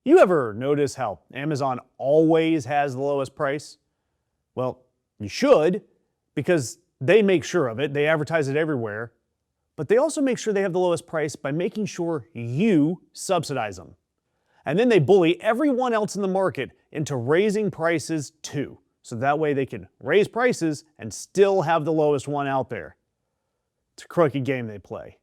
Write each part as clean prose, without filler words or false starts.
You ever notice how Amazon always has the lowest price? Well, you should, because they make sure of it. They advertise it everywhere. But they also make sure they have the lowest price by making sure you subsidize them. And then they bully everyone else in the market into raising prices too. So that way they can raise prices and still have the lowest one out there. It's a crooked game they play.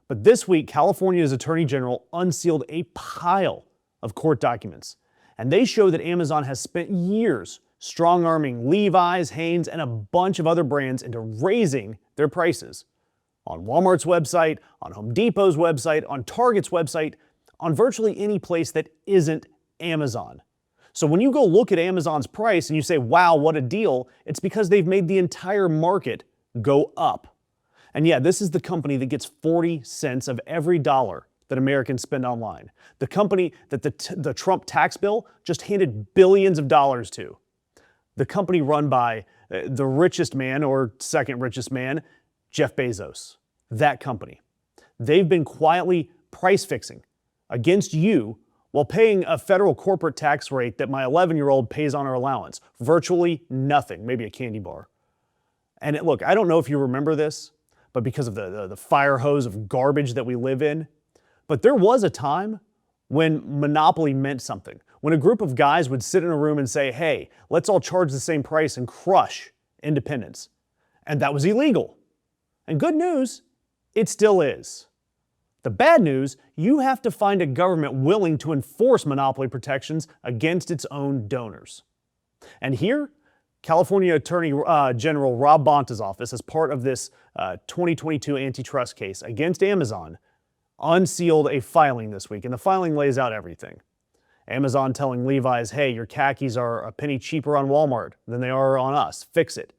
But this week, California's Attorney General unsealed a pile of court documents. And they show that Amazon has spent years strong-arming Levi's, Hanes, and a bunch of other brands into raising their prices. On Walmart's website, on Home Depot's website, on Target's website, on virtually any place that isn't Amazon. So when you go look at Amazon's price and you say, wow, what a deal, it's because they've made the entire market go up. And yeah, this is the company that gets 40 cents of every dollar that Americans spend online. The company that the Trump tax bill just handed billions of dollars to. The company run by the richest man or second richest man, Jeff Bezos. That company. They've been quietly price fixing against you while paying a federal corporate tax rate that my 11-year-old pays on her allowance. Virtually nothing, maybe a candy bar. And look, I don't know if you remember this, but because of the fire hose of garbage that we live in, but there was a time when monopoly meant something. When a group of guys would sit in a room and say, hey, let's all charge the same price and crush independence. And that was illegal. And good news, it still is. The bad news, you have to find a government willing to enforce monopoly protections against its own donors. And here, California Attorney General Rob Bonta's office, as part of this 2022 antitrust case against Amazon, unsealed a filing this week. And the filing lays out everything. Amazon telling Levi's, hey, your khakis are a penny cheaper on Walmart than they are on us. Fix it.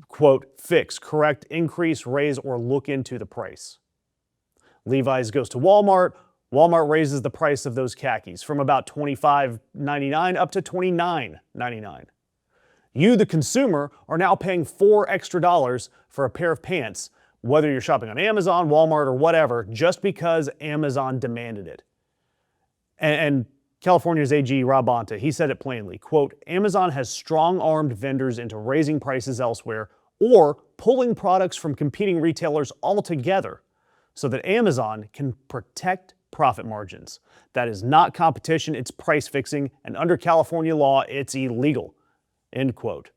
Quote, fix, correct, increase, raise, or look into the price. Levi's goes to Walmart. Walmart raises the price of those khakis from about $25.99 up to $29.99. You, the consumer, are now paying $4 extra for a pair of pants, whether you're shopping on Amazon, Walmart, or whatever, just because Amazon demanded it. And California's AG, Rob Bonta, he said it plainly, quote, Amazon has strong-armed vendors into raising prices elsewhere or pulling products from competing retailers altogether so that Amazon can protect profit margins. That is not competition, it's price fixing, and under California law, it's illegal, end quote.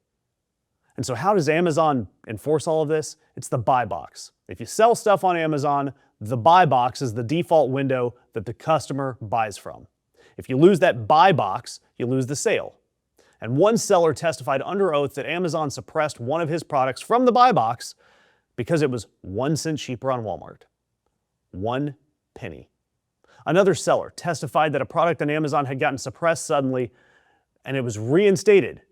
And so how does Amazon enforce all of this? It's the buy box. If you sell stuff on Amazon, the buy box is the default window that the customer buys from. If you lose that buy box, you lose the sale. And one seller testified under oath that Amazon suppressed one of his products from the buy box because it was 1 cent cheaper on Walmart. 1 penny. Another seller testified that a product on Amazon had gotten suppressed suddenly and it was reinstated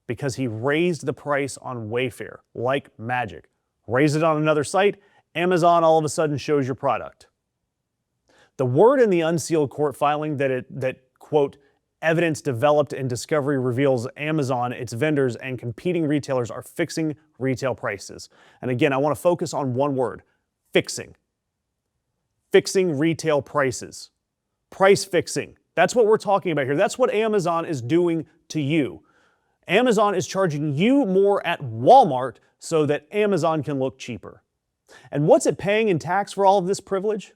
because he raised the price on Wayfair like magic. Raise it on another site, Amazon all of a sudden shows your product. The word in the unsealed court filing that quote, evidence developed and discovery reveals Amazon, its vendors, and competing retailers are fixing retail prices. And again, I want to focus on one word, fixing. Fixing retail prices. Price fixing. That's what we're talking about here. That's what Amazon is doing to you. Amazon is charging you more at Walmart so that Amazon can look cheaper. And what's it paying in tax for all of this privilege?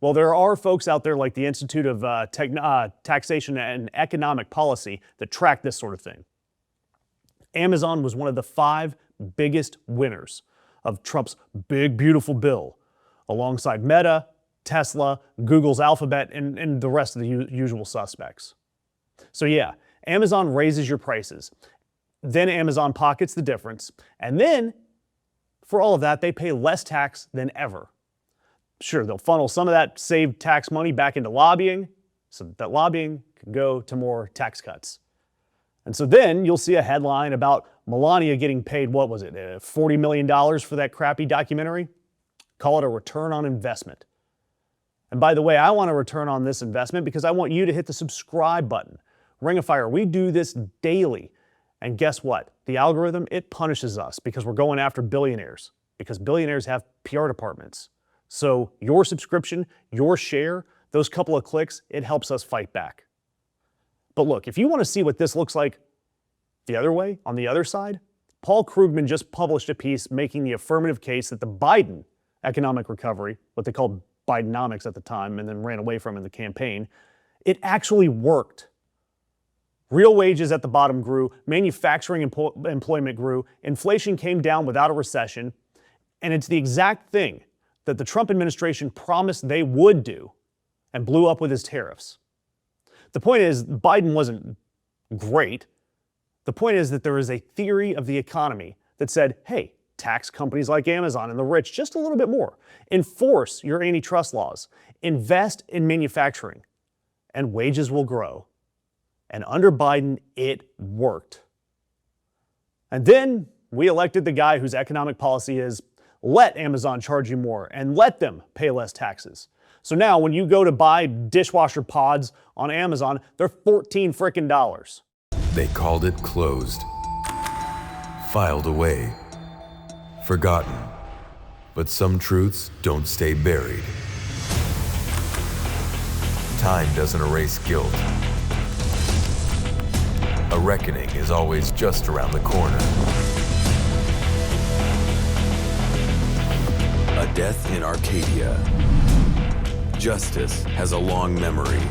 Well, there are folks out there like the Institute of Taxation and Economic Policy that track this sort of thing. Amazon was one of the 5 biggest winners of Trump's big, beautiful bill, alongside Meta, Tesla, Google's Alphabet, and the rest of the usual suspects. So yeah, Amazon raises your prices. Then Amazon pockets the difference. And then, for all of that, they pay less tax than ever. Sure, they'll funnel some of that saved tax money back into lobbying, so that lobbying can go to more tax cuts. And so then you'll see a headline about Melania getting paid, what was it, $40 million for that crappy documentary? Call it a return on investment. And by the way, I want a return on this investment because I want you to hit the subscribe button. Ring of Fire, we do this daily. And guess what? The algorithm, it punishes us because we're going after billionaires, because billionaires have PR departments. So your subscription, your share, those couple of clicks, it helps us fight back. But look, if you want to see what this looks like the other way, on the other side, Paul Krugman just published a piece making the affirmative case that the Biden economic recovery, what they called Bidenomics at the time and then ran away from in the campaign, it actually worked. Real wages at the bottom grew, manufacturing employment grew, inflation came down without a recession, and it's the exact thing that the Trump administration promised they would do and blew up with his tariffs. The point is, Biden wasn't great. The point is that there is a theory of the economy that said, hey, tax companies like Amazon and the rich just a little bit more. Enforce your antitrust laws. Invest in manufacturing, and wages will grow. And under Biden, it worked. And then we elected the guy whose economic policy is let Amazon charge you more and let them pay less taxes. So now when you go to buy dishwasher pods on Amazon, they're $14 frickin'. They called it closed, filed away, forgotten. But some truths don't stay buried. Time doesn't erase guilt. A reckoning is always just around the corner. A death in Arcadia. Justice has a long memory.